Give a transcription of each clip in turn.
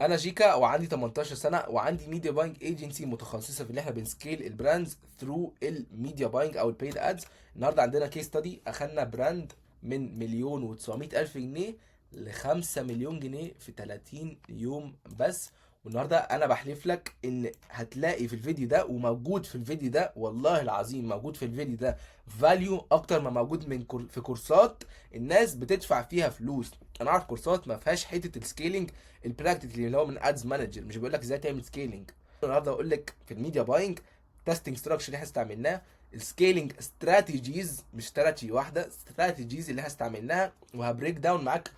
انا جيكا وعندي 18 سنه وعندي ميديا باينج ايجنسي متخصصه في اللي احنا بنسكيل البراندز ثرو الميديا باينج او البيد ادز. النهارده عندنا كيس ستادي، اخدنا براند من مليون و900 الف جنيه ل 5 مليون جنيه في 30 يوم بس. والنهارده انا بحلف لك ان هتلاقي في الفيديو ده وموجود في الفيديو ده، والله العظيم موجود في الفيديو ده فاليو اكتر ما موجود من في كورسات الناس بتدفع فيها فلوس. انا اعرف كورسات ما فيهاش حته السكيلينج البراكتيكلي اللي هو من ادز مانجر، مش بيقول لك ازاي تعمل سكيلينج. النهارده اقول لك في الميديا باينج تيستنج ستراكشر اللي احنا استعملناه، السكيلينج استراتيجيز، مش استراتيجي واحده، استراتيجيز اللي احنا استعملناها، وهبريك داون معاك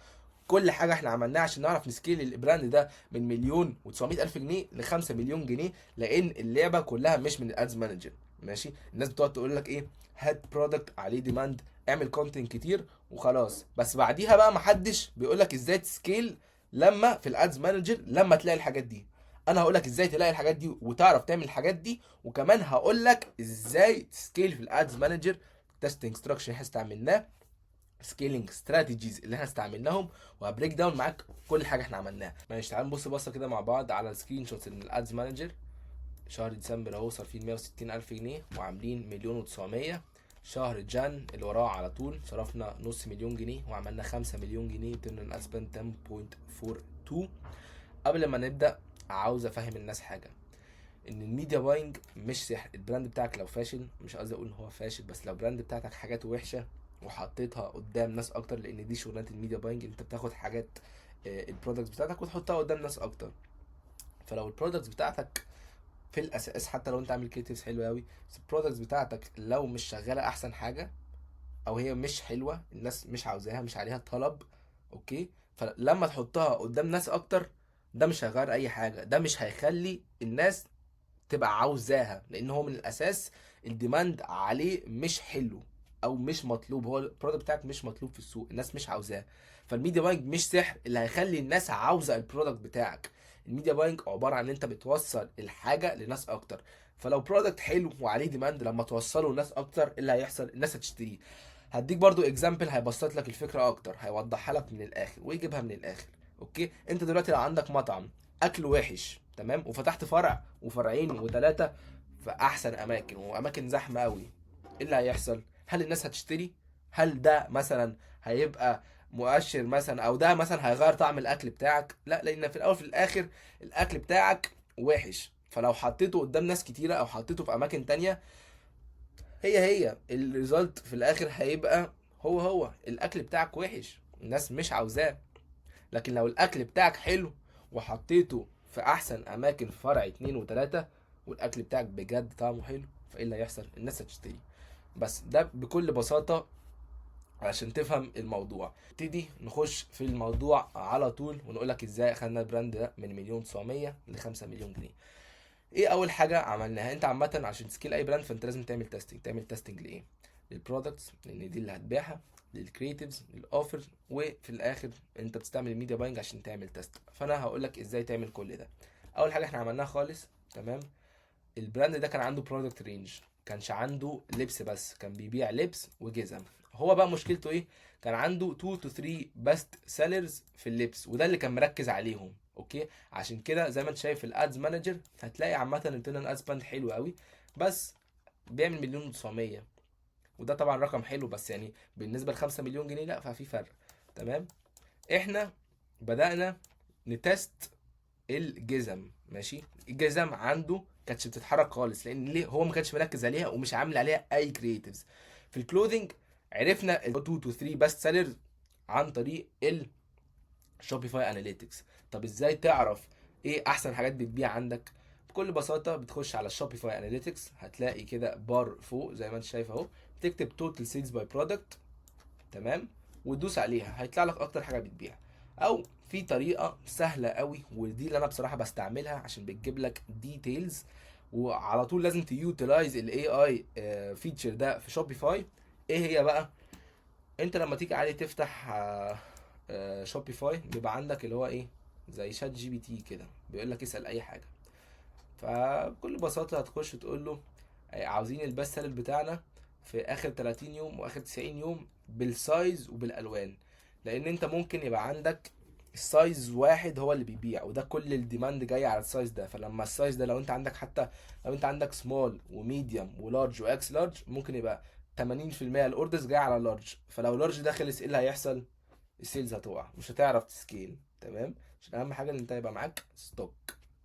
كل حاجه احنا عملناها عشان نعرف نسكيل البراند ده من مليون و900 الف جنيه ل 5 مليون جنيه، لان اللعبه كلها مش من الادز مانجر. ماشي، الناس بتقعد تقول لك ايه، هات برودكت عليه ديماند، اعمل كونتنت كتير وخلاص، بس بعديها بقى محدش بيقول لك ازاي تسكيل لما في الادز مانجر لما تلاقي الحاجات دي. انا هقول لك ازاي تلاقي الحاجات دي وتعرف تعمل الحاجات دي، وكمان هقول لك ازاي تسكيل في الادز مانجر، تيستنج ستراكشر اللي احنا استعملناه، سكيلينج استراتيجيز اللي احنا استعملناهم، وهبريك داون معاك كل حاجه احنا عملناها. ماشي، تعال نبص بصه كده مع بعض على السكرين شوتس من الادز مانجر. شهر ديسمبر اهو صارفين 160 الف جنيه وعاملين مليون و900. شهر جان اللي وراه على طول صرفنا نص مليون جنيه وعملنا 5 مليون جنيه، ترن اسبند 10.42. قبل ما نبدا عاوز افهم الناس حاجه، ان الميديا باينج مش سحر. البراند بتاعك لو فاشل، مش قصدي اقول ان هو فاشل، بس لو البراند بتاعتك حاجات وحشه وحطيتها قدام ناس اكتر، لان دي شغلانه الميديا باينج، انت بتاخد حاجات البرودكتس بتاعتك وتحطها قدام ناس اكتر. فلو البرودكتس بتاعتك في الاساس، حتى لو انت عامل كريتيفز حلوه قوي، بس البرودكتس بتاعتك لو مش شغاله احسن حاجه، او هي مش حلوه، الناس مش عاوزاها، مش عليها طلب، اوكي، فلما تحطها قدام ناس اكتر، ده مش هيغير اي حاجه، ده مش هيخلي الناس تبقى عاوزاها، لان هو من الاساس الديماند عليه مش حلو او مش مطلوب، هو البرودكت بتاعك مش مطلوب في السوق، الناس مش عاوزاه. فالميديا باينج مش سحر اللي هيخلي الناس عاوزه البرودكت بتاعك. الميديا باينج عباره عن ان انت بتوصل الحاجه لناس اكتر. فلو برودكت حلو وعليه ديماند، لما توصله لناس اكتر إيه اللي هيحصل؟ الناس هتشتريه. هديك برضو اكزامبل هيبسط لك الفكره اكتر، هيوضحها لك من الاخر ويجيبها من الاخر. اوكي، انت دلوقتي لو عندك مطعم اكل وحش تمام، وفتحت فرع وفرعين وثلاثه في احسن اماكن واماكن زحمه قوي، ايه اللي هيحصل؟ هل الناس هتشتري؟ هل ده مثلا هيبقى مؤشر مثلا، او ده مثلا هيغير طعم الاكل بتاعك؟ لا، لان في الاول في الاخر الاكل بتاعك وحش، فلو حطيته قدام ناس كتيره او حطيته في اماكن تانية، هي الريزلت في الاخر هيبقى هو الاكل بتاعك وحش، الناس مش عاوزاه. لكن لو الاكل بتاعك حلو وحطيته في احسن اماكن في فرع اتنين وتلاتة، والاكل بتاعك بجد طعمه حلو، فايه اللي هيحصل؟ الناس هتشتري. بس ده بكل بساطة عشان تفهم الموضوع. نبتدي نخش في الموضوع على طول ونقول لك ازاي خدنا البراند ده من مليون 900 ل 5 مليون جنيه. ايه اول حاجه عملناها؟ انت عامه عشان تسكيل اي براند فانت لازم تعمل تيستنج. تعمل تيستنج لايه؟ للبرودكتس، لان دي اللي هتبيعها، للكرييتيفز، للاوفرز، وفي الاخر انت بتستعمل الميديا باينج عشان تعمل تيست. فانا هقول لك ازاي تعمل كل ده. اول حاجه احنا عملناها خالص، تمام، البراند ده كان عنده برودكت رينج، كانش عنده لبس بس، كان بيبيع لبس وجزم. هو بقى مشكلته ايه؟ كان عنده 2 to 3 بست سيلرز في اللبس، وده اللي كان مركز عليهم. اوكي، عشان كده زي ما انت شايف في الادز مانجر هتلاقي عامه الريتيرن اد سباند حلو قوي، بس بيعمل مليون و900، وده طبعا رقم حلو، بس يعني بالنسبه ل 5 مليون جنيه لا، ففي فرق. تمام، احنا بدأنا نتست الجزم. ماشي، الجزم عنده كانتش بتتحرك خالص، لان ليه؟ هو ما كانش مركز عليها ومش عامل عليها اي كرييتيفز. في الكلوذنج عرفنا ال 2 to 3 بست سيلرز عن طريق الشوبيفاي اناليتكس. طب ازاي تعرف ايه احسن حاجات بتبيع عندك؟ بكل بساطه بتخش على الشوبيفاي اناليتكس، هتلاقي كده بار فوق زي ما انت شايف اهو، تكتب توتال سيلز باي برودكت، تمام، وتدوس عليها هيطلع لك اكتر حاجه بتبيع. او في طريقه سهله قوي، ودي اللي انا بصراحه بستعملها عشان بتجيب لك ديتيلز، وعلى طول لازم تيوتلايز الاي اي فيتشر ده في شوبيفاي. ايه هي بقى؟ انت لما تيجي عليه تفتح شوبيفاي، بيبقى عندك اللي هو ايه، زي شات جي بي تي كده، بيقول لك اسال اي حاجه. فبكل بساطه هتخش تقول له عاوزين البيست سيلر بتاعنا في اخر 30 يوم واخر 90 يوم بالسايز وبالالوان، لان انت ممكن يبقى عندك السايز واحد هو اللي بيبيع، وده كل الديماند جاي على السايز ده. فلما السايز ده، لو انت عندك حتى لو انت عندك سمول وميديوم ولارج واكس لارج، ممكن يبقى 80% الاوردرز جايه على لارج. فلو لارج ده خلص، ايه اللي هيحصل؟ السيلز هتقع، مش هتعرف تسكيل. تمام. عشان اهم حاجه ان انت يبقى معاك ستوك.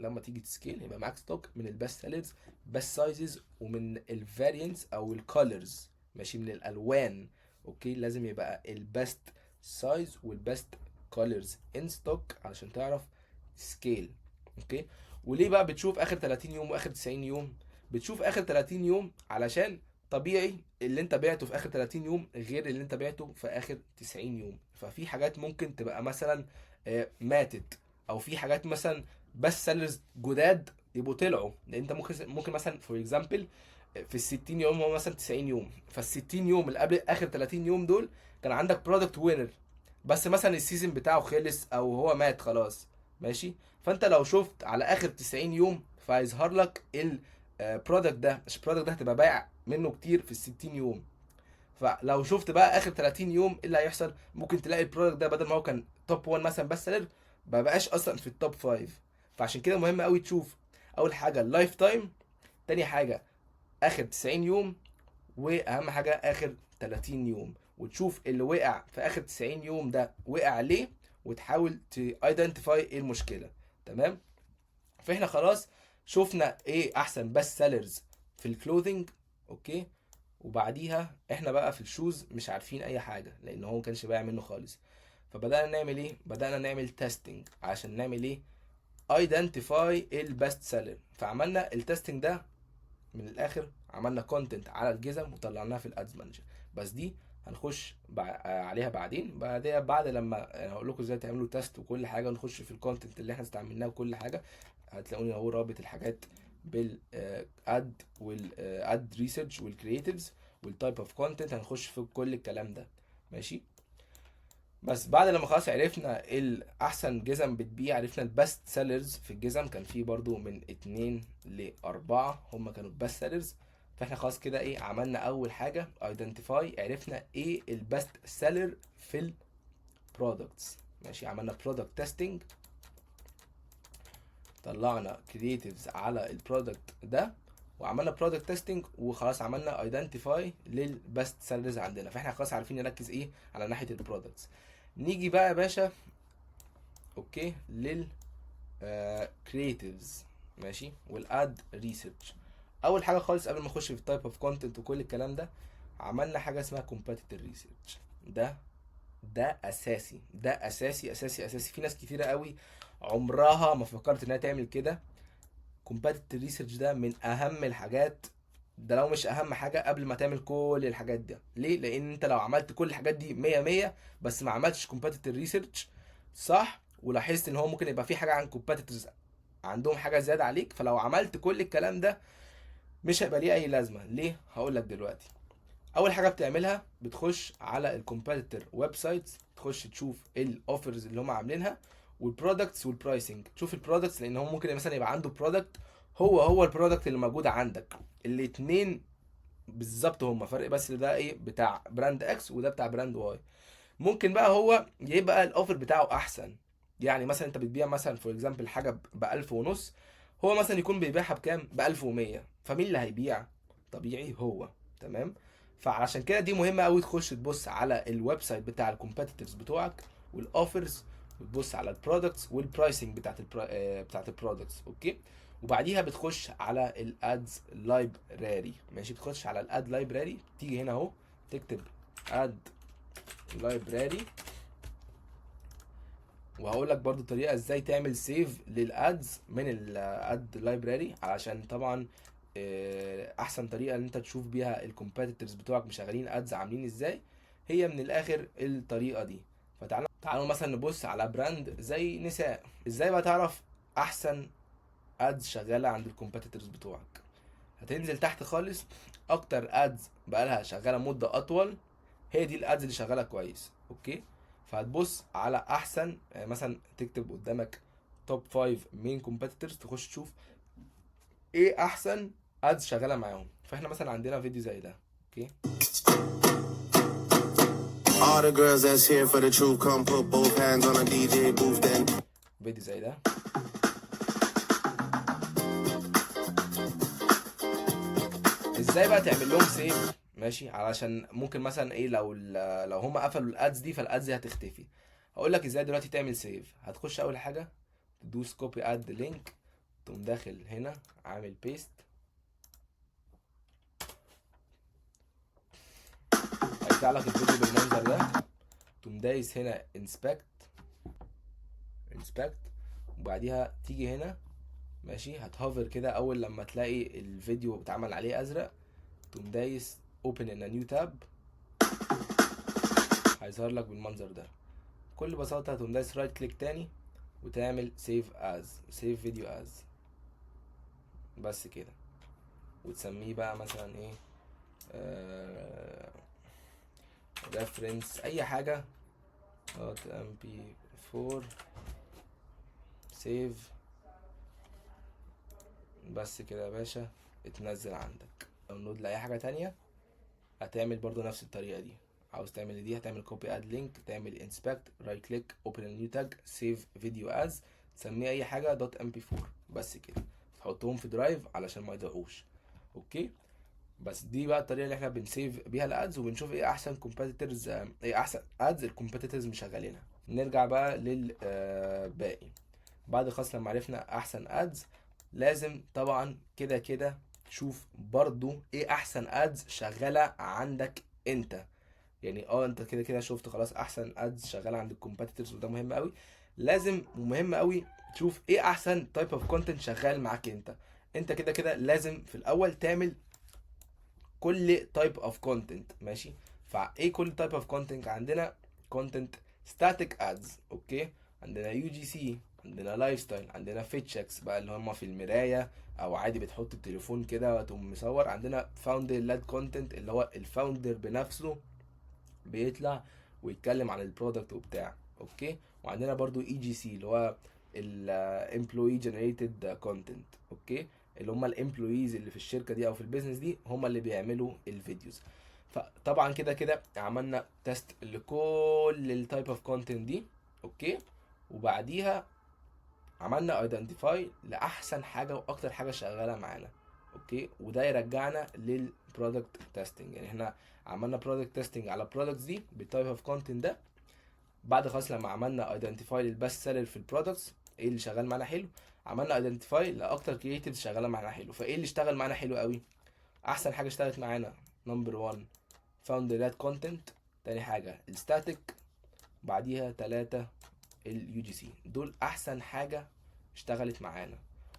لما تيجي تسكيل يبقى معاك ستوك من البست سيلرز، بست سايزز، ومن الفاريانتس او الكولرز، ماشي، من الالوان. اوكي، لازم يبقى البست سايز والبست كولرز ان ستوك علشان تعرف سكيل. اوكي. وليه بقى بتشوف اخر 30 يوم واخر 90 يوم؟ بتشوف اخر 30 يوم علشان طبيعي اللي انت بعته في اخر 30 يوم غير اللي انت بعته في اخر 90 يوم. ففي حاجات ممكن تبقى مثلا ماتت، او في حاجات مثلا بس سيلرز جداد يبقوا طلعوا. لان انت ممكن مثلا فور اكزامبل في ال 60 يوم هو مثلا 90 يوم، فال 60 يوم اللي قبل اخر 30 يوم دول كان عندك برودكت وينر، بس مثلا السيزون بتاعه خلص او هو مات خلاص. ماشي. فانت لو شفت على اخر 90 يوم فهيظهر لك البرودكت ده، مش البرودكت ده هتبقى بايع منه كتير في ال 60 يوم. فلو شفت بقى اخر 30 يوم ايه اللي هيحصل؟ ممكن تلاقي البرودكت ده بدل ما هو كان توب 1 مثلا بس سيلر، ما بقاش اصلا في التوب 5. فعشان كده مهم قوي تشوف اول حاجه اللايف تايم، تاني حاجه اخر 90 يوم، واهم حاجه اخر 30 يوم. وتشوف اللي وقع في اخر 90 يوم ده وقع ليه، وتحاول تايدنتيفاي ايه المشكله. تمام. فاحنا خلاص شفنا ايه احسن بس سيلرز في الكلوذينج. اوكي. وبعديها احنا بقى في الشوز مش عارفين اي حاجه، لان هو ما كانش بايع منه خالص. فبدانا نعمل ايه؟ بدانا نعمل تيستنج عشان نعمل ايه؟ ايدنتيفاي البست سيلر. فعملنا التستنج ده من الاخر، عملنا كونتنت على الجزم وطلعناها في الادز مانجر. بس دي هنخش عليها بعدين بعد لما هقول لكم ازاي تعملوا تيست وكل حاجه، ونخش في الكونتنت اللي احنا استعملناه وكل حاجه. هتلاقوني اهو رابط الحاجات بالاد والاد ريسيرش والكرييتيفز والتايب اوف كونتنت، هنخش في كل الكلام ده. ماشي. بس بعد لما خلاص عرفنا الاحسن جزم بتبيع، عرفنا البست سيلرز في الجزم، كان في برضو من 2 ل 4 هم كانوا البست سيلرز. فاحنا خلاص كده ايه عملنا اول حاجه ايدنتيفاي، عرفنا ايه البست سيلر في البرودكتس. ماشي. عملنا برودكت تيستنج، طلعنا كرييتيفز على البرودكت ده، وعملنا برودكت تيستنج، وخلاص عملنا ايدنتيفاي للبست سيلرز عندنا. فاحنا خلاص عارفين نركز ايه على ناحيه البرودكتس. نيجي بقى يا باشا اوكي لل كرييتيفز، ماشي، والاد ريسيرش. اول حاجه خالص قبل ما نخش في التايب اوف كونتنت وكل الكلام ده، عملنا حاجه اسمها كومبيتيتور ريسيرش. ده اساسي، ده اساسي اساسي اساسي. في ناس كتيره قوي عمرها ما فكرت انها تعمل كده. كومبيتيتور ريسيرش ده من اهم الحاجات، ده لو مش اهم حاجه قبل ما تعمل كل الحاجات دي. ليه؟ لان انت لو عملت كل الحاجات دي 100 100 بس ما عملتش كومبيتيتور ريسيرش صح، ولاحظت ان هو ممكن يبقى في حاجه عن كومبيتيتورز عندهم حاجه زياده عليك، فلو عملت كل الكلام ده مش هيبقى ليه اي لازمه. ليه؟ هقول لك دلوقتي. اول حاجه بتعملها بتخش على الكومبيتيتور ويب سايتس، تخش تشوف الاوفرز اللي هم عاملينها والبرودكتس والبرايسنج. تشوف البرودكتس، لان هو ممكن مثلا يبقى عنده برودكت هو البرودكت اللي موجود عندك، الاتنين بالظبط هما فرق، بس ده ايه بتاع براند اكس وده بتاع براند واي. ممكن بقى هو يبقى الاوفر بتاعه احسن. يعني مثلا انت بتبيع مثلا فور اكزامبل حاجه ب 1000 ونص، هو مثلا يكون بيبيعها بكام؟ ب 1100. فمين اللي هيبيع؟ طبيعي هو. تمام. فعشان كده دي مهمه قوي، تخش تبص على الويب سايت بتاع الكومبيتيتورز بتوعك والاوفرز، وتبص على البرودكتس والبرايسنج بتاعت البرودكتس. اوكي. وبعديها بتخش على الادز لايبراري. ماشي. بتخش على الاد لايبراري، تيجي هنا اهو تكتب اد لايبراري، وهقول لك برضو طريقه ازاي تعمل سيف للادز من الاد لايبراري، علشان طبعا احسن طريقه ان انت تشوف بيها الكومبيتيتورز بتوعك مشغلين ادز عاملين ازاي، هي من الاخر الطريقه دي. تعالوا مثلا نبص على براند زي نساء. ازاي بقى تعرف احسن ادز شغاله عند الكومبيتيتورز بتوعك؟ هتنزل تحت خالص، اكتر ادز بقالها شغاله مده اطول هي دي الادز اللي شغاله كويس. اوكي. فهتبص على احسن مثلا تكتب قدامك توب 5 مين كومبيتيتورز، تخش تشوف ايه احسن ادز شغاله معاهم. فاحنا مثلا عندنا فيديو زي ده. اوكي. All the girls that's here for the truth, come put both hands on a DJ booth then. فيديو زي ده. ازاي بقى تعمل لهم سيف؟ ماشي، علشان ممكن مثلا ايه لو هم قفلوا الادز دي، فالادز دي هتختفي. هقول لك ازاي دلوقتي تعمل سيف. هتخش اول حاجه تدوس كوبي اد لينك، تقوم داخل هنا عامل بيست، هيطلع لك الفيديو بالمنظر ده. تقوم دايس هنا انسبكت، وبعديها تيجي هنا ماشي، هتهوفر كده اول لما تلاقي الفيديو اتعمل عليه ازرق، تقوم دايس open in a new tab، هيظهر لك بالمنظر ده. بكل بساطة هتقوم دايس رايت كليك تاني وتعمل save video as، بس كده. وتسميه بقى مثلا ايه، reference اي حاجة .mp4 save، بس كده يا باشا اتنزل عندك. داونلود لاي حاجة تانية هتعمل برضو نفس الطريقة دي. عاوز تعمل دي هتعمل كوبي اد لينك، تعمل انسبكت، رايت كليك، اوبن نيو تاج، سيف فيديو از، تسميه اي حاجه .mp4، بس كده. تحطهم في درايف علشان ما يضيعوش. اوكي، بس دي بقى الطريقه اللي احنا بنسيف بيها الادز، وبنشوف ايه احسن كومبيتيتورز، ايه احسن ادز الكومبيتيتورز مشغلينها. نرجع بقى للباقي. بعد خلاص لما عرفنا احسن ادز، لازم طبعا كده كده تشوف برضو ايه احسن ادز شغاله عندك انت. يعني انت كده كده شفت خلاص احسن ادز شغاله عند الكومبيتيتورز، وده مهم قوي. لازم ومهم قوي تشوف ايه احسن تايب اوف كونتنت شغال معاك انت. انت كده كده لازم في الاول تعمل كل تايب اوف كونتنت، ماشي. فايه كل تايب اوف كونتنت؟ عندنا كونتنت ستاتيك ادز، اوكي، عندنا يو جي سي، عندنا لايف ستايل، عندنا فيت شيكس بقى اللي هم في المرايه، او عادي بتحط التليفون كده وتقوم مصور. عندنا فاوندر لاد كونتنت اللي هو الفاوندر بنفسه بيطلع ويتكلم عن البرودكت وبتاع، اوكي. وعندنا برضو اي جي سي اللي هو الامبلوي جنريتد كونتنت، اوكي، اللي هم الامبلويز اللي في الشركه دي او في البيزنس دي هم اللي بيعملوا الفيديوز. فطبعا كده كده عملنا تيست لكل التايب اوف كونتنت دي، اوكي. وبعديها عملنا ايدنتيفاي لاحسن حاجه واكتر حاجه شغاله معانا، اوكي. وده يرجعنا للبرودكت تيستنج. يعني احنا عملنا برودكت تيستنج على البرودكتس دي بالتايب اوف كونتنت ده. بعد خلاص لما عملنا ايدنتيفاي للبست سيلر في البرودكتس، ايه اللي شغال معانا حلو، عملنا ايدنتيفاي لاكتر كرييتيفز شغاله معانا حلو. فايه اللي اشتغل معانا حلو قوي؟ احسن حاجه اشتغلت معانا نمبر 1 فاوندر لاد كونتنت، تاني حاجه الستاتيك، بعديها 3 اليو جي سي. دول احسن حاجه اشتغلت معانا.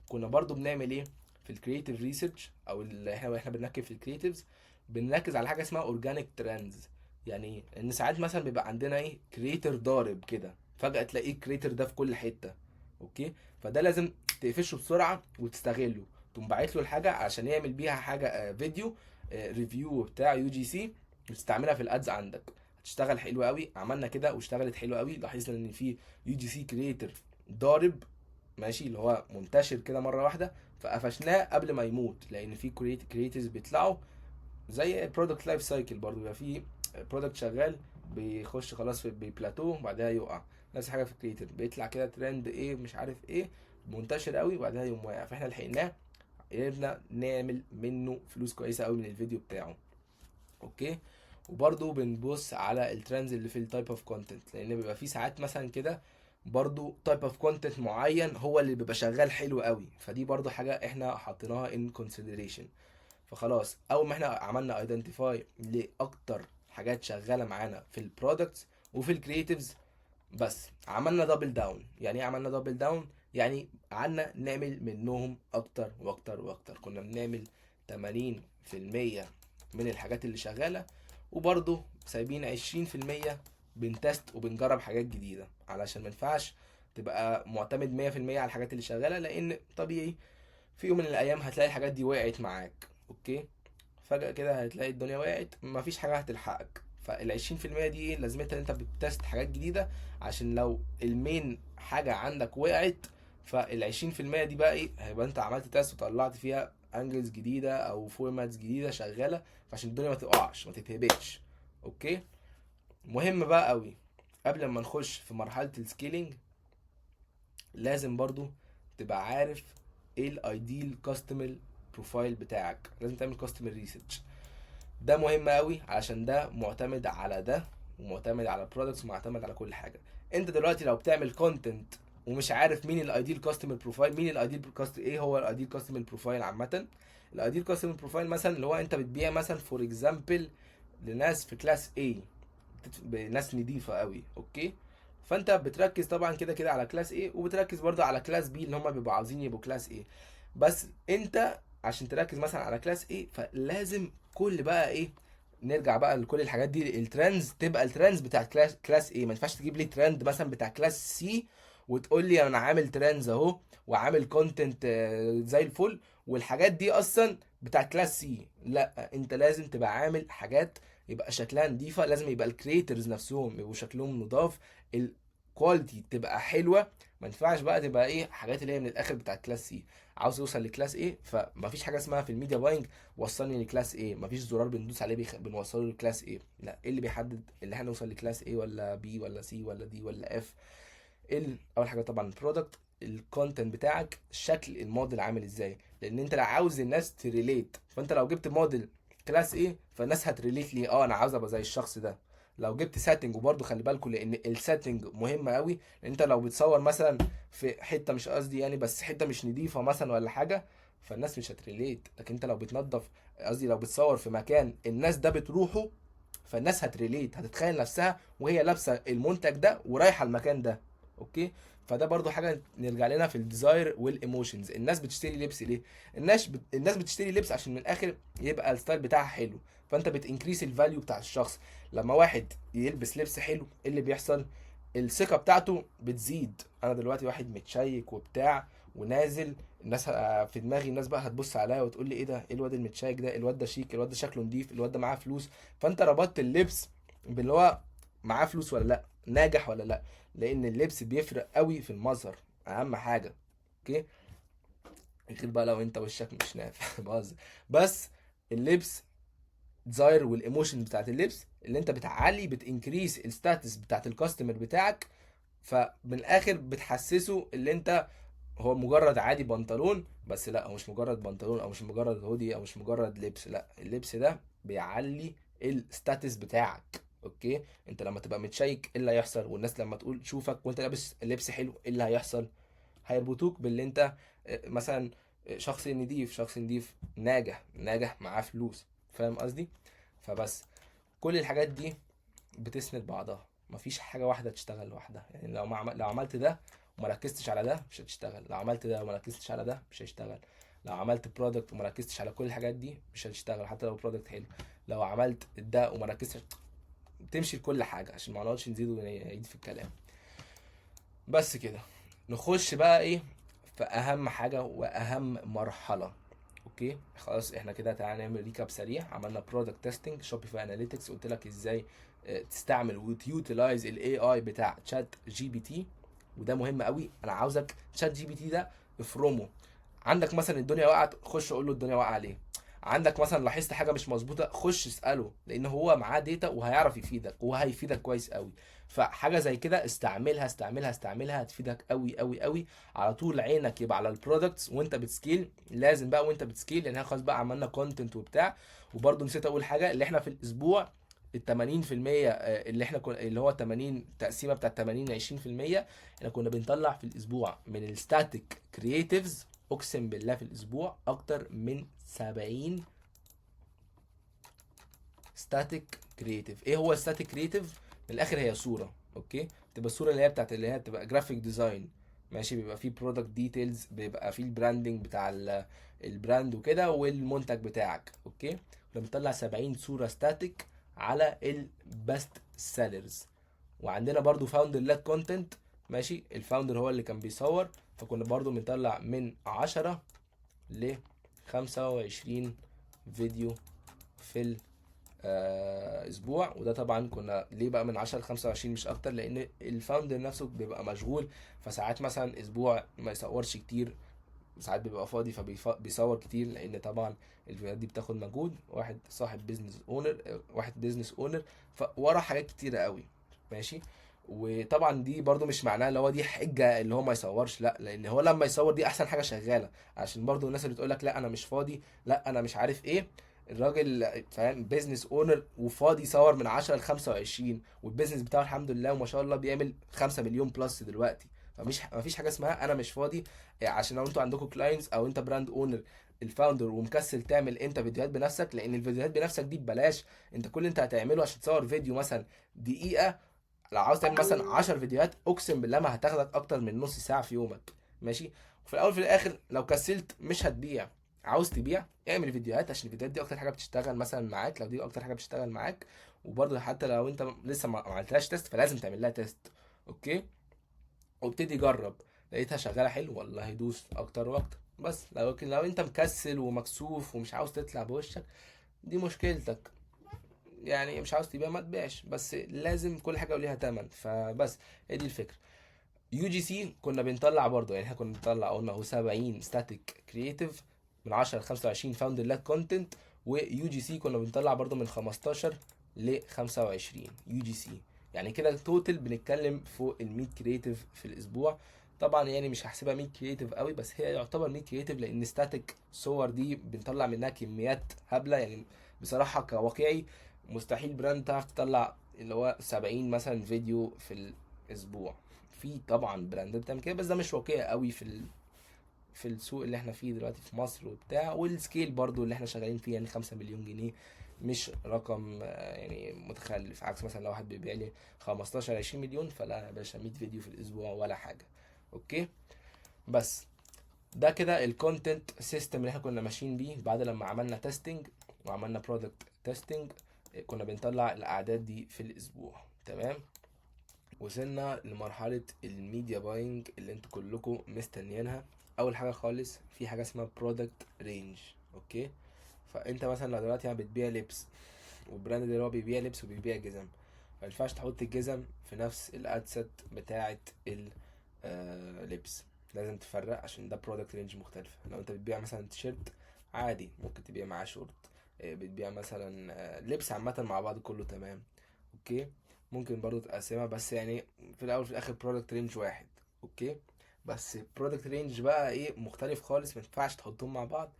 كنا برضو بنعمل ايه في الكرييتيف ريسيرش، او اللي احنا بنركز في الكرييتيفز، بنركز على حاجه اسمها اورجانيك ترندز. يعني ايه؟ ان ساعات مثلا بيبقى عندنا ايه كرييتر ضارب كده، فجاه تلاقيه الكرييتر ده في كل حته، اوكي. فده لازم تقفشه بسرعه وتستغله، تقوم باعت له الحاجه عشان يعمل بيها حاجه فيديو ريفيو بتاع يو جي سي، وتستعملها في الادز عندك. هتشتغل حلو قوي. عملنا كده واشتغلت حلو قوي. لاحظنا ان في يو جي سي كرييتر ضارب، ماشي، اللي هو منتشر كده مره واحده، فقفشناه قبل ما يموت. لان في كرييترز بيطلعوا زي البرودكت لايف سايكل، برضو بيبقى في برودكت شغال بيخش خلاص في بلاتو وبعدها يقع. نفس الحاجه في الكرييتر، بيطلع كده ترند ايه مش عارف ايه منتشر قوي وبعدها يقوم واقع. فاحنا لحقناه، قدرنا نعمل منه فلوس كويسه قوي من الفيديو بتاعه، اوكي. وبرضو بنبص على الترندز اللي في التايب اوف كونتنت، لان بيبقى في ساعات مثلا كده برضو تايب اوف كونتنت معين هو اللي بيبقى شغال حلو قوي. فدي برضو حاجه احنا حطيناها ان كونسيدريشن. فخلاص اول ما احنا عملنا ايدنتيفاي لاكتر حاجات شغاله معانا في البرودكتس وفي الكرييتيفز، بس عملنا دبل داون. يعني ايه عملنا دبل داون؟ يعني قعدنا نعمل منهم اكتر واكتر واكتر. كنا بنعمل 80% من الحاجات اللي شغاله، وبرضه سايبين 20% بنتست وبنجرب حاجات جديده، علشان ما ينفعش تبقى معتمد 100% على الحاجات اللي شغاله، لان طبيعي في يوم من الايام هتلاقي الحاجات دي وقعت معاك، اوكي. فجأة كده هتلاقي الدنيا وقعت، مفيش حاجة هتلحقك. فال20% دي ايه لازمتها؟ ان انت بتست حاجات جديدة، عشان لو المين حاجة عندك وقعت، فال20% دي بقى ايه هيبقى انت عملت تيست وطلعت فيها انجلز جديدة او فورماتس جديدة شغالة، عشان الدنيا ما تقعش ما تتهبطش، اوكي. مهم بقى قوي قبل ما نخش في مرحله السكيلينج، لازم برضو تبقى عارف ايه الايديال كاستمر بروفايل بتاعك. لازم تعمل كاستمر ريسيرش. ده مهم قوي علشان ده معتمد على ده، ومعتمد على البرودكتس، ومعتمد على كل حاجه. انت دلوقتي لو بتعمل كونتنت ومش عارف مين الايديال كاستمر بروفايل، مين الايديال ايه هو الايديال كاستمر بروفايل عامه. الايديال كاستمر بروفايل مثلا اللي هو انت بتبيع مثلا فور اكزامبل لناس في كلاس A، ناس نضيفه قوي، اوكي. فانت بتركز طبعا كده كده على كلاس A، وبتركز برضه على كلاس B اللي هم بيبقوا عاوزين يبقوا كلاس A. بس انت عشان تركز مثلا على كلاس A، فلازم كل بقى ايه، نرجع بقى لكل الحاجات دي، الترندز تبقى الترندز بتاع كلاس A. ما ينفعش تجيب لي ترند مثلا بتاع كلاس C وتقول لي انا عامل ترندز اهو وعامل كونتنت زي الفل، والحاجات دي اصلا بتاع كلاس سي. لا، انت لازم تبقى عامل حاجات يبقى شكلها نظيفه، لازم يبقى الكريترز نفسهم يبقوا شكلهم نضاف، الكواليتي تبقى حلوه. ما ينفعش بقى تبقى ايه حاجات اللي هي من الاخر بتاع كلاس سي. عاوز توصل لكلاس ايه، فمفيش حاجه اسمها في الميديا باينج وصلني لكلاس ايه. مفيش زرار بندوس عليه بنوصله لكلاس ايه. لا، ايه اللي بيحدد اللي احنا نوصل لكلاس ايه ولا بي ولا سي ولا دي ولا اف؟ اول حاجه طبعا البرودكت، الكونتنت بتاعك، شكل الموديل عامل ازاي. لان انت لو عاوز الناس تريليت، فانت لو جبت موديل كلاس ايه فالناس هتريليت ليه، اه انا عاوز ابقى زي الشخص ده. لو جبت سيتنج، وبرده خلي بالكم لان السيتنج مهم قوي، لان انت لو بتصور مثلا في حته، مش قصدي يعني، بس حته مش نظيفه مثلا ولا حاجه، فالناس مش هتريليت. لكن انت لو بتنظف، قصدي لو بتصور في مكان الناس ده بتروحه، فالناس هتريليت، هتتخيل نفسها وهي لابسه المنتج ده ورايحه المكان ده، اوكي. فده برضو حاجه نرجع لنا في الديزاير والايموشنز. الناس بتشتري لبس ليه؟ الناس بتشتري لبس عشان من الاخر يبقى الستايل بتاعها حلو. فانت بتنكريس الفاليو بتاع الشخص. لما واحد يلبس لبس حلو، ايه اللي بيحصل؟ الثقه بتاعته بتزيد. انا دلوقتي واحد متشيك وبتاع ونازل، الناس في دماغي الناس بقى هتبص عليا وتقول لي ايه ده، ايه الواد المتشيك ده، الواد ده شيك، الواد ده شكله نضيف، الواد ده معاه فلوس. فانت ربطت اللبس باللي هو معاه فلوس ولا لا، ناجح ولا لا. لان اللبس بيفرق قوي في المظهر، اهم حاجه، اوكي. غير بقى لو انت وشك مش نافع بهزر. بس اللبس ديزاير والايموشن بتاعت اللبس اللي انت بتعلي، بتنكريس الستاتس بتاعت الكاستمر بتاعك. فمن الاخر بتحسسه اللي انت هو مجرد عادي بنطلون، بس لا، هو مش مجرد بنطلون او مش مجرد هودي او مش مجرد لبس. لا، اللبس ده بيعلي الستاتس بتاعك، اوكي. انت لما تبقى متشيك ايه اللي هيحصل؟ والناس لما تقول تشوفك وانت لابس لبس حلو، ايه اللي هيحصل؟ هيربطوك باللي انت مثلا شخص نضيف، شخص نضيف ناجح معاه فلوس. فاهم قصدي؟ فبس كل الحاجات دي بتسند بعضها، مفيش حاجة واحدة تشتغل لوحدها. يعني لو عملت ده وما ركزتش على ده مش هتشتغل، لو عملت ده وما ركزتش على ده مش هيشتغل، لو عملت برودكت وما ركزتش على كل الحاجات دي مش هتشتغل حتى لو برودكت حلو، لو عملت ده وما ركزتش. تمشي لكل حاجة عشان ما نقعدش نزيد ونعيد في الكلام. بس كده، نخش بقى ايه في اهم حاجة واهم مرحلة. اوكي خلاص، احنا كده تعالى نعمل ريكاب سريع. عملنا برودكت تيستنج، شوبيفاي اناليتكس، قلت لك ازاي تستعمل وتيوتلايز الاي اي بتاع تشات جي بي تي. وده مهم قوي، انا عاوزك تشات جي بي تي ده افرمه. عندك مثلا الدنيا وقعت، خش قول له الدنيا واقعه ليه. عندك مثلا لاحظت حاجه مش مظبوطه، خش اساله، لان هو معاه داتا وهيعرف يفيدك وهيفيدك كويس قوي. فحاجه زي كده استعملها استعملها استعملها، هتفيدك قوي قوي قوي. على طول عينك يبقى على البرودكتس وانت بتسكيل، لازم بقى وانت بتسكيل، لان احنا خلاص بقى عملنا كونتنت وبتاع. وبرده نسيت اقول حاجه، اللي احنا في الاسبوع ال 80% اللي احنا كنا، اللي هو 80 تقسيمه بتاع 80 20%، احنا كنا بنطلع في الاسبوع من الستاتيك كرييتيفز، اقسم بالله في الاسبوع اكتر من 70 ستاتيك كرييتيف. ايه هو ستاتيك كرييتيف؟ من الاخر هي صوره، اوكي. تبقى الصوره اللي هي بتاعت اللي هي بتبقى جرافيك ديزاين، ماشي. بيبقى فيه برودكت ديتيلز، بيبقى فيه البراندنج بتاع البراند وكده والمنتج بتاعك، اوكي. كنا بنطلع 70 صوره ستاتيك على البست سيلرز. وعندنا برضو فاوندر لاد كونتنت، ماشي. الفاوندر هو اللي كان بيصور، فكنا برضو بنطلع من 10 ل 25 فيديو في الاسبوع. وده طبعا كنا ليه بقى من 10 ل 25 مش اكتر؟ لان الفاوندر نفسه بيبقى مشغول، فساعات مثلا اسبوع ما يصورش كتير، ساعات بيبقى فاضي فبيصور كتير، لان طبعا الفيديوهات دي بتاخد مجهود. واحد صاحب بيزنس اونر، واحد بيزنس اونر، فورا حاجات كتيره قوي. ماشي. وطبعا دي برضو مش معناها اللي هو دي حجه اللي هو ما يصورش، لا، لان هو لما يصور دي احسن حاجه شغاله. عشان برضو الناس اللي بتقول لك لا انا مش فاضي، لا انا مش عارف ايه، الراجل فاهم بيزنس اونر وفاضي يصور من 10 ل 25، والبيزنس بتاعه الحمد لله وما شاء الله بيعمل 5 مليون بلس دلوقتي. فمش مفيش حاجه اسمها انا مش فاضي. عشان لو انتوا عندكم كلاينتس او انت براند اونر الفاوندر ومكسل تعمل انت فيديوهات بنفسك، لان الفيديوهات بنفسك دي ببلاش. انت كل اللي انت هتعمله عشان تصور فيديو مثلا دقيقه، لو عاوز تعمل مثلا 10 فيديوهات اقسم بالله ما هتاخدك اكتر من نص ساعه في يومك. ماشي. وفي الاول في الاخر لو كسلت مش هتبيع. عاوز تبيع اعمل فيديوهات، عشان الفيديوهات دي اكتر حاجه بتشتغل مثلا معاك، لو دي اكتر حاجه بتشتغل معاك. وبرضه حتى لو انت لسه ما عملتهاش تيست فلازم تعمل لها تيست. اوكي. وابتدي جرب، لقيتها شغاله حلو والله هيدوس اكتر واكتر. بس لو انت مكسل ومكسوف ومش عاوز تطلع بوشك، دي مشكلتك. يعني مش عاوز تبيع ما تبيعش، بس لازم كل حاجه وليها تمن. فبس هي دي الفكره. يو جي سي كنا بنطلع برضه، يعني احنا كنا بنطلع قلنا هو 70 ستاتيك كرييتيف من 10 ل 25 فاوندر لاد كونتنت. ويو جي سي كنا بنطلع برضه من 15 ل 25 يو جي سي. يعني كده توتال بنتكلم فوق ال 100 كرييتيف في الاسبوع. طبعا يعني مش هحسبها 100 كرييتيف قوي، بس هي يعتبر 100 كرييتيف، لان ستاتيك صور دي بنطلع منها كميات هبله. يعني بصراحه كواقعي مستحيل براند تعرف تطلع اللي هو 70 مثلا فيديو في الاسبوع. في طبعا براندات بتعمل كده، بس ده مش واقعي قوي في السوق اللي احنا فيه دلوقتي في مصر وبتاع، والسكيل برضو اللي احنا شغالين فيه. يعني 5 مليون جنيه مش رقم يعني متخلف، عكس مثلا لو واحد بيبيع لي 15 20 مليون، فلا يا باشا 100 فيديو في الاسبوع ولا حاجه. اوكي. بس ده كده الكونتنت سيستم اللي احنا كنا ماشيين بيه بعد لما عملنا تيستنج وعملنا برودكت تيستنج. كنا بنطلع الاعداد دي في الاسبوع. تمام. وصلنا لمرحلة الميديا باينج اللي انتوا كلكم مستنيينها. اول حاجة خالص في حاجة اسمها برودكت رينج. اوكي. فانت مثلا لو دلوقتي يعني بتبيع لبس، والبراند اللي هو بيبيع لبس وبيبيع جزم، ما ينفعش تحط الجزم في نفس الادسет بتاعة اللبس. لازم تفرق عشان ده برودكت رينج مختلفة. لو انت بتبيع مثلا تيشيرت عادي ممكن تبيع معاه شورت، بتبيع مثلا لبس عامة مع بعض كله تمام. اوكي. ممكن برضو تقسمها، بس يعني في الاول في الاخر برودكت رينج واحد. اوكي. بس برودكت رينج بقى ايه مختلف خالص، ما ينفعش تحطهم مع بعض.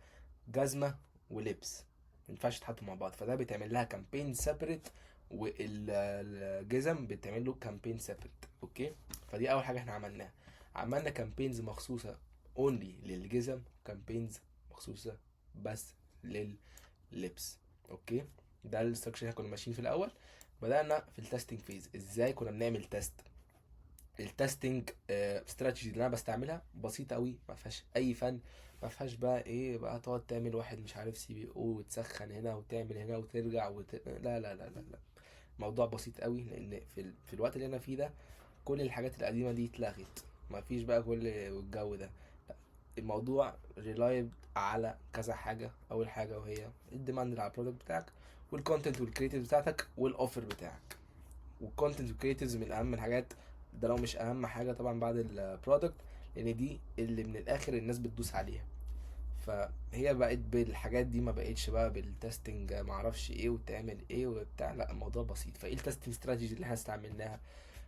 جزمة ولبس ما ينفعش تحطوا مع بعض، فده بيتعمل لها كامبين سيبريت، والجزم بتعمل له كامبين سيبريت. اوكي. فدي اول حاجه احنا عملناها. عملنا كامبينز مخصوصه اونلي للجزم، كامبينز مخصوصه بس لللبس. اوكي. ده الاستراكشر اللي احنا كنا ماشيين في الاول. بدأنا في التستنج فيز. ازاي كنا بنعمل تيست؟ التستنج استراتيجي اللي انا بستعملها بسيطه قوي، ما فيهاش اي فن. ما فيهاش بقى ايه بقى تقعد تعمل واحد مش عارف سي بي او وتسخن هنا وتعمل هنا وترجع لا لا لا لا لا. موضوع بسيط قوي، لان في الوقت اللي انا فيه ده كل الحاجات القديمه دي اتلغت. ما فيش بقى كل الجو ده. الموضوع ريلايد على كذا حاجه. اول حاجه وهي الديماند على البرودكت بتاعك، والكونتنت والكريتيف بتاعتك، والاوفر بتاعك. والكونتنت والكريتيفز من اهم الحاجات، ده لو مش اهم حاجه طبعا بعد البرودكت، لان دي اللي من الاخر الناس بتدوس عليها. فهي بقت بالحاجات دي، ما بقتش بقى بالتستنج معرفش ايه وتعمل ايه وبتاع. لا الموضوع بسيط. فايه التستنج استراتيجي اللي احنا استعملناها؟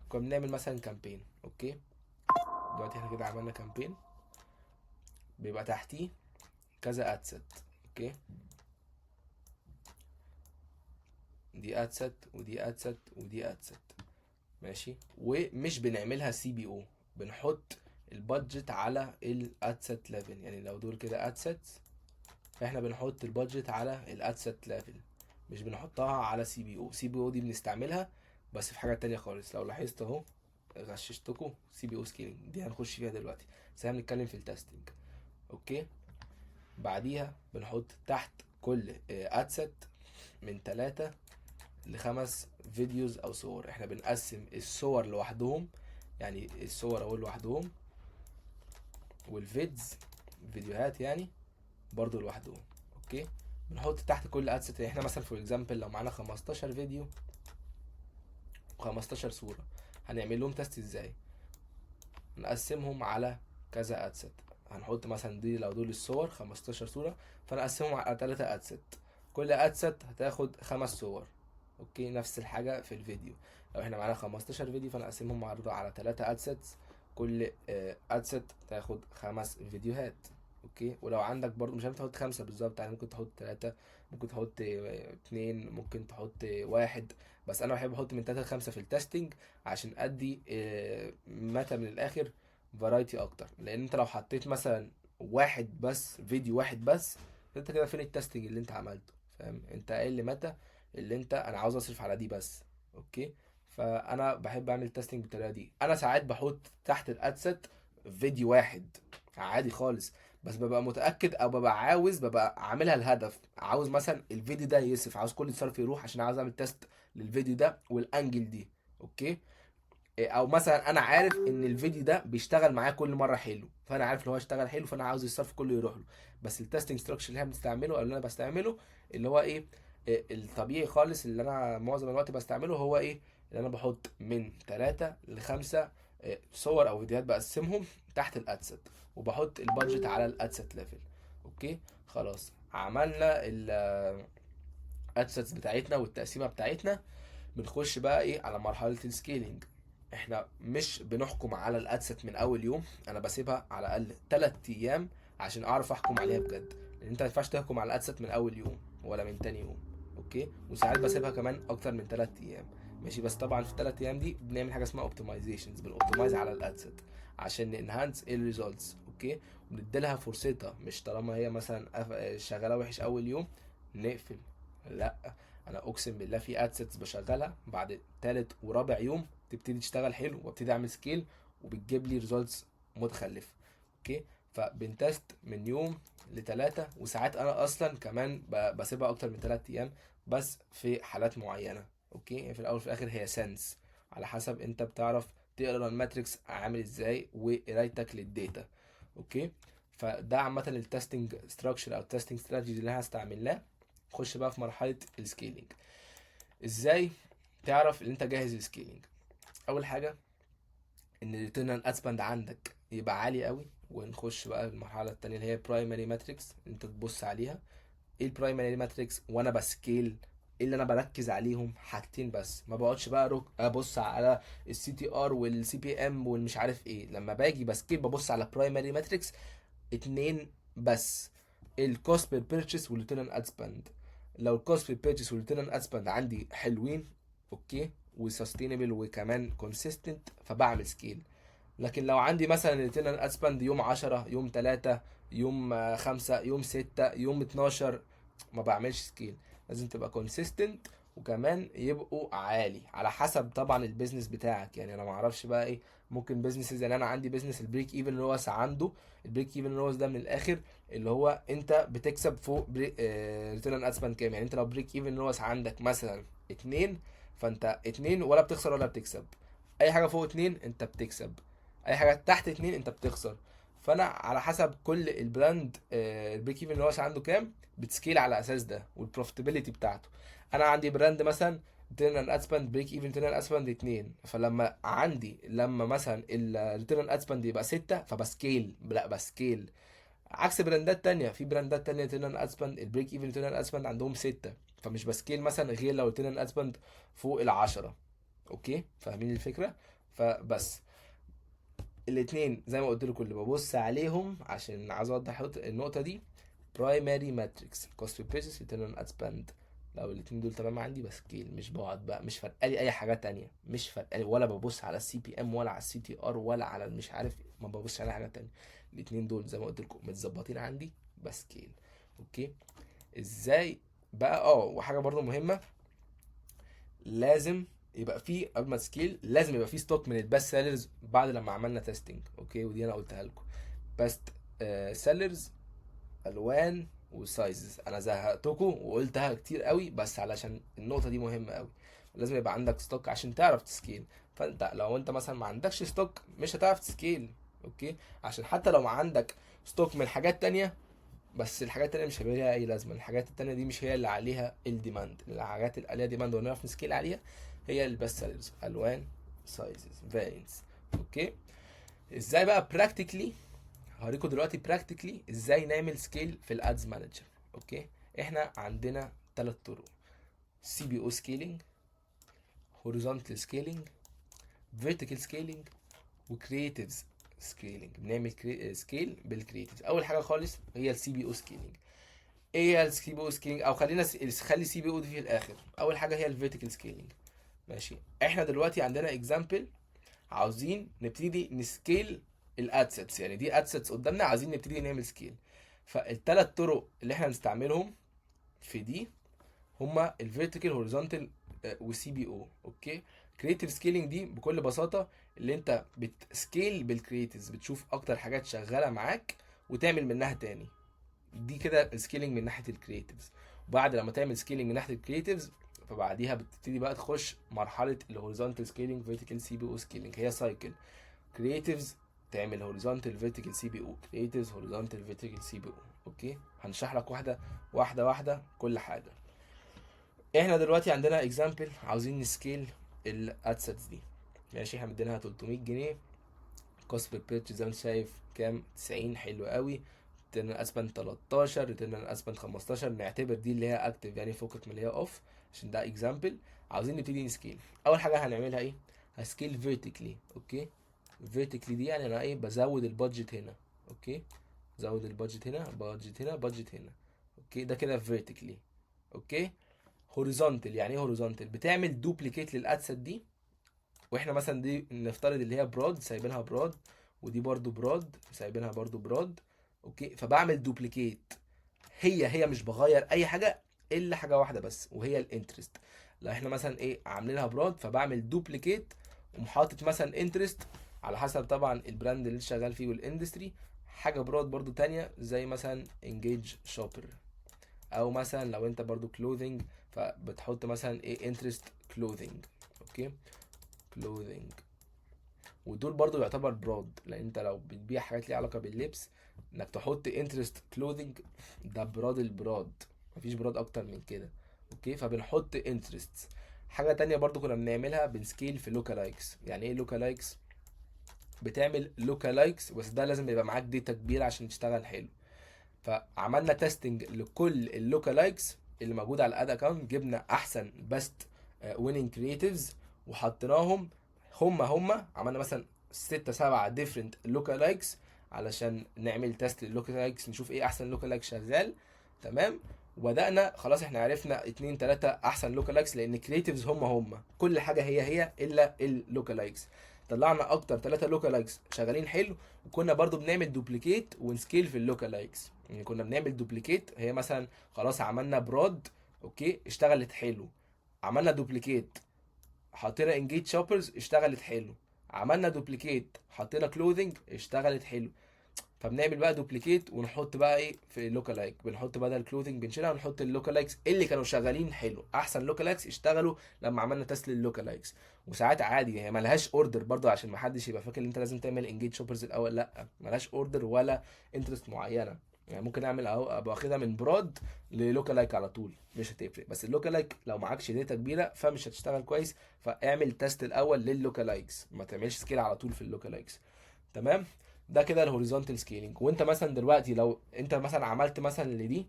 كنا بنعمل مثلا كامبين. اوكي. دلوقتي احنا كده عملنا كامبين بيبقى تحتيه كذا ادست. اوكي. دي ادست ودي ادست ودي ادست. ماشي. ومش بنعملها سي بي او، بنحط البادجت على الادست ليفل. يعني لو دول كده ادست، فاحنا بنحط البادجت على الادست ليفل، مش بنحطها على سي بي او. سي بي او دي بنستعملها بس في حاجة تانية خالص. لو لاحظت اهو غششتكم سي بي او سكيلينج دي هنخش فيها دلوقتي، بس احنا بنتكلم في التستنج. اوكي. بعديها بنحط تحت كل ادست من 3 ل5 فيديوز او صور. احنا بنقسم الصور لوحدهم، يعني الصور اهو لوحدهم، والفيدز فيديوهات يعني برضو لوحدهم. اوكي. بنحط تحت كل ادست. يعني احنا مثلا فور اكزامبل لو معانا 15 فيديو و15 صورة، هنعمل لهم تيست ازاي؟ نقسمهم على كذا ادست. هنحط مثلا دي لو دول الصور 15 صورة، فانا اقسمهم على 3 ادست. كل ادست هتاخد 5 صور. اوكي، نفس الحاجة في الفيديو. لو احنا معانا 15 فيديو فانا اقسمهم برضه على 3 ادسets. كل ادست تاخد 5 فيديوهات. اوكي، ولو عندك برضه مش هتحط 5 بالظبط، يعني ممكن تحط 3، ممكن تحط 2، ممكن تحط 1. بس انا بحب احط من 3 ل5 في التستنج عشان ادي متى من الاخر فرايتي اكتر. لان انت لو حطيت مثلا واحد بس، فيديو واحد بس، انت كده فين التستنج اللي انت عملته؟ فاهم؟ انت قايل لي متى اللي انت انا عاوز اصرف على دي بس. اوكي، فانا بحب اعمل تيستنج بالطريقه دي. انا ساعات بحط تحت الادست فيديو واحد عادي خالص، بس ببقى متاكد او ببقى عاوز، ببقى عاملها الهدف، عاوز مثلا الفيديو ده يصرف، عاوز كل الصرف يروح عشان عاوز اعمل تيست للفيديو ده والانجل دي. اوكي، او مثلا انا عارف ان الفيديو ده بيشتغل معايا كل مره حلو، فانا عارف ان هو اشتغل حلو، فانا عاوز الصرف كله يروح له. بس التستنج ستراكشر اللي احنا بنستعمله او اللي انا بستعمله اللي هو ايه، الطبيعي خالص اللي انا معظم الوقت بستعمله هو ايه، اللي انا بحط من 3 ل5 صور او فيديوهات بقسمهم تحت الادست، وبحط البادجت على الادست ليفل. اوكي، خلاص عملنا الادسets بتاعتنا والتقسيمه بتاعتنا. بنخش بقى ايه على مرحله السكيلينج. احنا مش بنحكم على الادست من اول يوم، انا بسيبها على الاقل 3 ايام عشان اعرف احكم عليها بجد. لان انت ما ينفعش تحكم على الادست من اول يوم ولا من تاني يوم. اوكي، وساعات بسيبها كمان اكتر من 3 ايام. ماشي، بس طبعا في 3 ايام دي بنعمل حاجه اسمها اوبتمايزيشنز، بنوبتمايز على الادست عشان ننهانس الريزلتس. اوكي، ونديلها فرصتها، مش طالما هي مثلا شغاله وحش اول يوم نقفل. لا، انا اقسم بالله في ادسets بشغلها بعد تالت ورابع يوم تبتدي تشتغل حلو، وابتدي اعمل سكيل وبتجيب لي ريزولتس متخلفه. اوكي، فبنتست من يوم لتلاتة، وساعات انا اصلا كمان بسيبها اكتر من 3 ايام، بس في حالات معينه. اوكي، يعني في الاول وفي الاخر هي سنس، على حسب انت بتعرف تقرا الماتريكس عامل ازاي وقرايتك للداتا. اوكي، فده عامه التستنج ستراكشر او التستنج استراتيجي اللي انا هستعملها. نخش بقى في مرحله السكيلينج. ازاي تعرف ان انت جاهز للسكيلينج؟ اول حاجه ان الريتيرن اون اد سبند عندك يبقى عالي قوي. ونخش بقى المرحله التانية اللي هي برايمري ماتريكس انت تبص عليها. ايه البرايمري ماتريكس وانا بسكيل؟ ايه اللي انا بركز عليهم؟ حاجتين بس، ما بقعدش بقى ابص على السي تي ار والسي بي ام والمش عارف ايه. لما باجي بسكيل ببص على برايمري ماتريكس اتنين بس: الكوست بير بيرتشيس والريتيرن اد سبند. لو الكوست بير بيرتشيس والريتيرن اد سبند عندي حلوين، اوكي، وسستينبل وكمان كونسيستنت، فبعمل سكيل. لكن لو عندي مثلا الريتيرن اد سبند يوم 10، يوم 3، يوم 5، يوم 6، يوم 12، ما بعملش سكيل. لازم تبقى كونسيستنت، وكمان يبقوا عالي على حسب طبعا البيزنس بتاعك. يعني انا ما اعرفش بقى ايه، ممكن بيزنسز، يعني انا عندي بيزنس البريك ايفن روس عنده. البريك ايفن روس ده من الاخر اللي هو انت بتكسب فوق ريتيرن اد سبند كام. يعني انت لو بريك ايفن روس عندك مثلا 2، فانت 2 ولا بتخسر ولا بتكسب. اي حاجه فوق 2 انت بتكسب، اي حاجه تحت 2 انت بتخسر. فانا على حسب كل البراند البريك ايفن روس عنده كام، بتسكيل على اساس ده والبروفيتابيلتي بتاعته. انا عندي براند مثلا ريتيرن اد سبند بريك ايفن ريتيرن اد سبند 2، فلما عندي لما مثلا الريتيرن اد سبند يبقى 6 فبسكيل، لا بسكيل. عكس براندات تانية، في براندات تانية ريتيرن اد سبند البريك ايفن ريتيرن اد سبند عندهم 6، فمش بسكيل مثلا غير لو ريتيرن اد سبند فوق ال10. اوكي، فاهمين الفكرة؟ فبس الاتنين زي ما قلت لكم اللي ببص عليهم عشان عايز اوضح النقطة دي: برايمري ماتريكس، كوست بيرشيس، ريتيرن اد سبند. لو الاتنين دول تمام عندي بسكيل، مش بقعد بقى، مش فارقالي اي حاجه تانية، مش فارقالي ولا ببص على السي بي ام ولا على السي تي ار ولا على مش عارف إيه، ما ببصش على حاجه تانية. الاتنين دول زي ما قلت لكم متظبطين عندي، بسكيل. اوكي، ازاي بقى؟ وحاجه برضو مهمه، لازم يبقى في قبل ما تسكيل لازم يبقى في ستوك من البست سيلرز بعد لما عملنا تيستنج. اوكي، ودي انا قلتها لكم. بست سيلرز، الوان وسايزز. انا زهقتكم وقلتها كتير قوي، بس علشان النقطه دي مهمه قوي. لازم يبقى عندك ستوك عشان تعرف تسكيل. فانت لو انت مثلا ما عندكش ستوك مش هتعرف تسكيل. اوكي، عشان حتى لو ما عندك ستوك من حاجات تانية، بس الحاجات التانية مش هيبقى ليها اي لازمه. الحاجات التانية دي مش هي اللي عليها الديماند. الحاجات اللي عليها ديماند ونعرف نسكيل عليها هي البست سيلرز، الوان، سايزز، فارينتس. اوكي، ازاي بقى براكتيكلي هوريكم دلوقتي براكتيكلي ازاي نعمل سكيل في الادز مانجر. اوكي، احنا عندنا 3 طرق: سي بي او سكيلينج، هوريزونتال سكيلينج، فيرتيكال سكيلينج، وكرييتيفز سكيلينج. بنعمل سكيل بالكرييتيفز. اول حاجه خالص هي السي بي او سكيلينج. ايه هي السي بي او سكيلينج؟ او خلينا خلي سي بي او دي في الاخر. اول حاجه هي الفيرتيكال سكيلينج. ماشي، احنا دلوقتي عندنا اكزامبل عاوزين نبتدي نسكيل الادسيتس، يعني دي ادسيتس قدامنا عايزين نبتدي نعمل سكيل. فالثلاث طرق اللي احنا هنستعملهم في دي هما الفيرتيكال، هوريزونتال، والسي بي او. اوكي، كرييتيف سكيلينج دي بكل بساطه اللي انت بتسكيل بالكرييتيفز، بتشوف اكتر حاجات شغاله معاك وتعمل منها تاني. دي كده سكيلينج من ناحيه الكرييتيفز. وبعد لما تعمل سكيلينج من ناحيه الكرييتيفز فبعديها بتبتدي بقى تخش مرحله الهوريزونتال سكيلينج، فيرتيكال، سي بي او سكيلينج. هي سايكل: كرييتيفز تعمل هوريزونتال، فيرتيكال، سي بي او، كرييتيفز، هوريزونتال، فيرتيكال، سي بي او. اوكي، هنشرح لك واحده كل حاجه. احنا دلوقتي عندنا اكزامبل عاوزين نسكيل الادسيتس دي. ماشي، احنا مديناها 300 جنيه، كوست بير بيرتش زي ما انت شايف كام؟ 90. حلو قوي. ريتيرن اسبند 13، ريتيرن اسبند 15. نعتبر دي اللي هي اكتف، يعني فوقك من اللي هي اوف عشان ده اكزامبل. عاوزين نبتدي نسكيل. اول حاجه هنعملها ايه؟ هسكيل فيرتيكلي. اوكي، فيرتيكلي دي يعني انا ايه؟ بزود البادجت هنا. اوكي، زود البادجت هنا، بادجت هنا، بادجت هنا. اوكي، ده كده فيرتيكلي. اوكي، هوريزونتال يعني ايه؟ هوريزونتال بتعمل دوبليكيت للادسет دي. واحنا مثلا دي نفترض اللي هي براد، سايبينها براد، ودي برضو براد سايبينها برضو براد. اوكي، فبعمل دوبليكيت. هي مش بغير اي حاجه الا حاجه واحده بس، وهي الانترست. لو احنا مثلا ايه عاملينها براد فبعمل دوبليكيت ومحاطط مثلا انترست على حسب طبعا البراند اللي شغال فيه والاندستري. حاجه براد برضو تانية زي مثلا انجيج شوبر، او مثلا لو انت برضو كلوذينج فبتحط مثلا ايه انترست كلوذينج. اوكي، كلوذينج. ودول برضو يعتبر براد، لان انت لو بتبيع حاجات ليها علاقه باللبس انك تحط انترست كلوذينج ده براد البراد، مفيش براد اكتر من كده. اوكي، فبنحط انترست. حاجه تانية برضو كنا بنعملها بنسكيل في لوكالايكس. يعني ايه لوكالايكس؟ بتعمل لوكالايكس بس ده لازم يبقى معاك داتا كبيره عشان تشتغل حلو. فعملنا تيستنج لكل اللوكالايكس اللي موجوده على الاد اكونت، جبنا احسن بيست ويننج كرييتيفز وحطيناهم هما عملنا مثلا 6 7 ديفرنت لوكالايكس علشان نعمل تيست لللوكالايكس، نشوف ايه احسن لوكالايك شغال. تمام، وبدأنا خلاص احنا عرفنا 2 3 احسن لوكالايكس لان كرييتيفز هما كل حاجه هي الا اللوكالايكس. طلعنا اكتر 3 لوكالايكس شغالين حلو. وكنا برضو بنعمل دوبليكيت ونسكيل في اللوكالايكس. يعني كنا بنعمل دوبليكيت، هي مثلا خلاص عملنا براد، اوكي اشتغلت حلو. عملنا دوبليكيت حطينا انجيج شوبرز اشتغلت حلو. عملنا دوبليكيت حطينا كلوذينج اشتغلت حلو. فبنعمل بقى دوبليكيت ونحط بقى ايه في اللوكالايك، بنحط بدل الكلوذينج بنشيلها ونحط اللوكالايكس اللي كانوا شغالين حلو، احسن لوكالايكس اشتغلوا لما عملنا تيست لللوكالايكس. وساعات عادي هي ملهاش اوردر برضه عشان ما حدش يبقى فاكر ان انت لازم تعمل انجيج شوبرز الاول، لا ملهاش اوردر ولا انترست معينه. يعني ممكن اعمل اهو ابقى واخدها من براد للوكالايك على طول مش هتفرق. بس اللوكالايك لو معكش داتا كبيره فمش هتشتغل كويس، فاعمل تيست الاول لللوكالايكس، ما تعملش سكيل على طول في اللوكالايكس. تمام، ده كده الهوريزونتال سكيلينج. وانت مثلا دلوقتي لو انت مثلا عملت مثلا لدي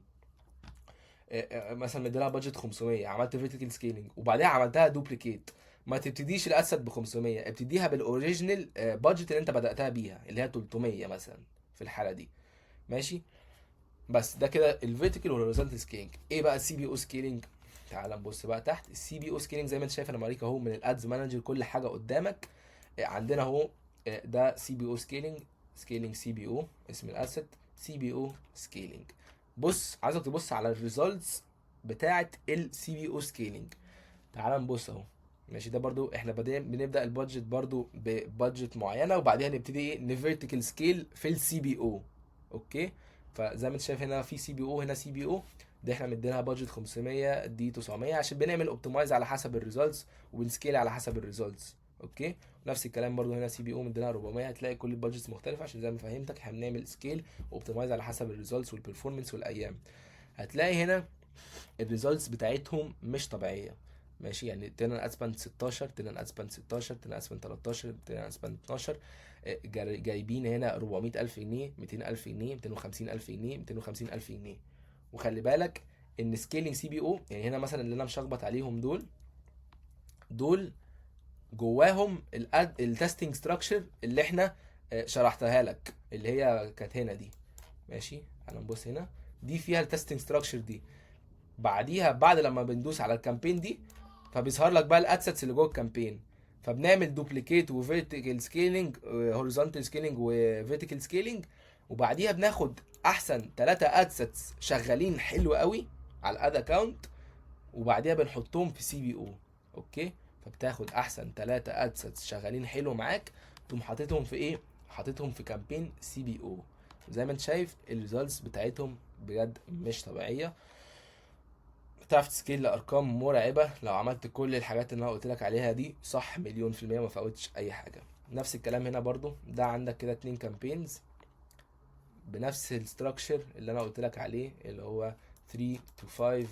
مثلا مديلها بادجت 500، عملت فيرتيكال سكيلينج وبعدها عملتها دوبليكيت، ما تبتديش الاسد ب 500، ابتديها بالاوريجينال بادجت اللي انت بداتها بيها اللي هي 300 مثلا في الحاله دي. ماشي، بس ده كده الفيرتيكال والهوريزونتال سكيلينج. ايه بقى السي بي او سكيلينج؟ تعال نبص بقى تحت. السي بي او سكيلينج زي ما انت شايف انا موريك اهو من الادز مانجر كل حاجه قدامك. عندنا اهو ده سي بي او سكيلينج، سكيلينج سي بي او اسم الاسيت سي بي او سكيلينج. بص عايزك تبص على الريزلتس بتاعه السي بي او سكيلينج. تعال نبص اهو. ماشي، ده برضو احنا بنبدا البادجت برضو ببادجت معينه وبعديها نبتدي ايه نفيرتيكال سكيل في السي بي او. اوكي، فزي ما انت شايف هنا في سي بي او هنا سي بي او. ده احنا مدينها بادجت 500 دي 900 عشان بنعمل اوبتمايز على حسب الريزلتس وبنسكيل على حسب الريزلتس. اوكي، نفس الكلام برضو هنا سي بي او مدينها 400. هتلاقي كل البادجتس مختلفه عشان زي ما فهمتك احنا بنعمل سكيل واوبتمايز على حسب الريزلتس والبرفورمانس والايام. هتلاقي هنا الريزلتس بتاعتهم مش طبيعيه. ماشي، يعني تنان اسبند 16، تنان اسبند 16، تنان اسبند 13، تنان اسبند 12. جايبين هنا 400,000 جنيه، 200,000 جنيه، 250,000 جنيه، 250,000 جنيه. وخلي بالك ان سكيلينج سي بي او، يعني هنا مثلا اللي انا مشخبط عليهم دول جواهم التستنج ستراكشر اللي احنا شرحتها لك، اللي هي كانت هنا دي. ماشي، انا نبص هنا، دي فيها التستنج ستراكشر دي. بعديها بعد لما بندوس على الكامبين دي، فبيظهر لك بقى الادسيتس اللي جوه الكامبين. فبنعمل دوبليكيت وفيرتيكال سكيلينج، هوريزونتال سكيلينج وفيرتيكال سكيلينج. وبعديها بناخد احسن 3 ادسيتس شغالين حلو قوي على الاد اكونت، وبعديها بنحطهم في سي بي او. اوكي، فبتاخد احسن 3 ادسيتس شغالين حلو معاك، تقوم حاططهم في ايه؟ حاططهم في كامبين سي بي او. زي ما انت شايف الريزلتس بتاعتهم بجد مش طبيعيه. بتعرف تسكيل لارقام مرعبه لو عملت كل الحاجات اللي انا قلت لك عليها دي صح، 1000000%، ما فوتش اي حاجه. نفس الكلام هنا برضو، ده عندك كده 2 كامبينز بنفس الستراكشر اللي انا قلت لك عليه، اللي هو 3 to 5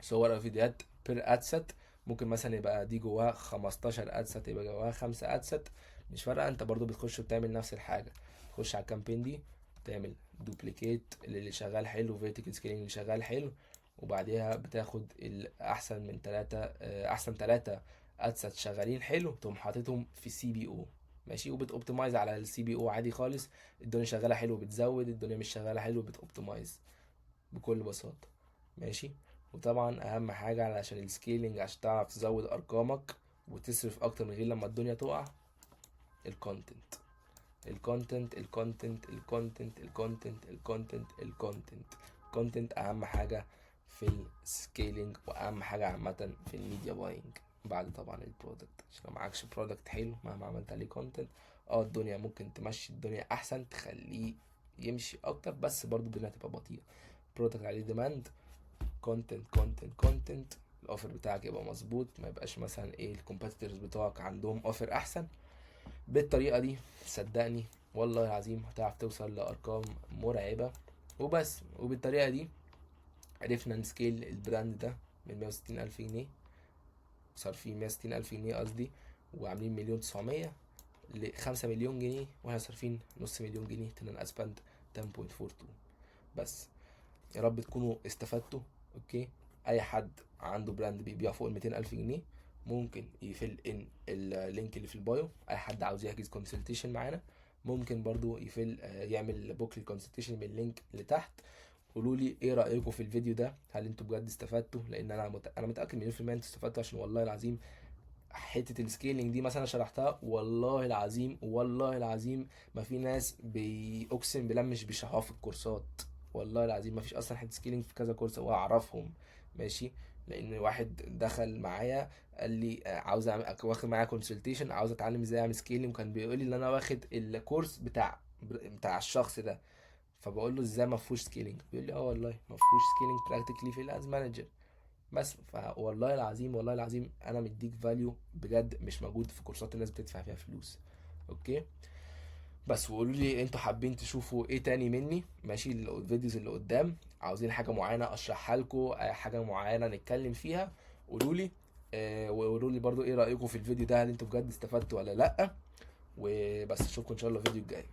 صور او فيديوهات بير ادست. ممكن مثلا يبقى دي جواها 15 ادست، يبقى جواها 5 ادست، مش فارقه. انت برضو بتخش وبتعمل نفس الحاجه، تخش على الكامبين دي، تعمل دوبليكيت اللي شغال حلو، فيرتيكال سكيلينج اللي شغال حلو، وبعديها بتاخد الاحسن من 3 احسن 3 ادست شغالين حلو، تقوم حاططهم في سي بي او. ماشي، وبتوبتمايز على السي بي او عادي خالص. الدنيا شغاله حلو بتزود، الدنيا مش شغاله حلو بتوبتمايز بكل بساطه. ماشي. وطبعا اهم حاجه علشان السكيلينج، عشان تعرف تزود ارقامك وتصرف اكتر من غير لما الدنيا تقع، الكونتنت الكونتنت الكونتنت الكونتنت الكونتنت الكونتنت الكونتنت الكونتنت اهم حاجه في السكيلينج، واهم حاجه عامه في الميديا باينج بعد طبعا البرودكت. عشان لو معكش برودكت حلو مهما عملت عليه كونتنت، الدنيا ممكن تمشي الدنيا احسن، تخليه يمشي اكتر، بس برضو الدنيا هتبقى بطيئه. برودكت عليه ديماند، كونتنت الاوفر بتاعك يبقى مظبوط، ما يبقاش مثلا ايه الكومبيتيتورز بتوعك عندهم اوفر احسن. بالطريقه دي صدقني والله العظيم هتعرف توصل لارقام مرعبه وبس. وبالطريقه دي عرفنا نسكيل البراند ده من 160,000 جنيه، صارفين 160,000 جنيه قصدي، وعاملين 1,900,000 ل5 مليون جنيه، واحنا صارفين نص مليون جنيه، تنان اسبند 10.42. بس يا رب تكونوا استفدتوا. اوكي، اي حد عنده براند بيبيع فوق ال 200,000 جنيه ممكن يفل ان اللينك اللي في البايو. اي حد عاوز يحجز كونسلتيشن معانا ممكن برضو يفل يعمل بوك الكونسلتيشن من اللينك اللي تحت. قولوا لي ايه رايكم في الفيديو ده، هل انتوا بجد استفدتوا؟ لان انا متاكد 100% انتوا استفدتوا، عشان والله العظيم حته السكيلينج دي مثلا شرحتها، والله العظيم ما في ناس بيقسم بالله مش بيشرحوها في الكورسات. والله العظيم ما فيش اصلا حته سكيلينج في كذا كورس واعرفهم. ماشي، لان واحد دخل معايا قال لي عاوز واخد معايا كونسلتيشن، عاوز اتعلم ازاي اعمل سكيلينج، وكان بيقول لي ان انا واخد الكورس بتاع الشخص ده. فبقول له ازاي ما فيهوش سكيلينج؟ بيقول لي والله ما فيهوش سكيلينج براكتيكلي في الاز مانجر. بس والله العظيم والله العظيم انا مديك فاليو بجد مش موجود في كورسات الناس بتدفع فيها فلوس. اوكي، بس وقولوا لي انتوا حابين تشوفوا ايه تاني مني. ماشي، الفيديوز اللي قدام عاوزين حاجه معينه اشرحها لكم، حاجه معينه نتكلم فيها، قولوا لي. وقولوا لي برضو ايه رايكم في الفيديو ده، هل انتوا بجد استفدتوا ولا لا. وبس اشوفكم ان شاء الله الفيديو الجاي.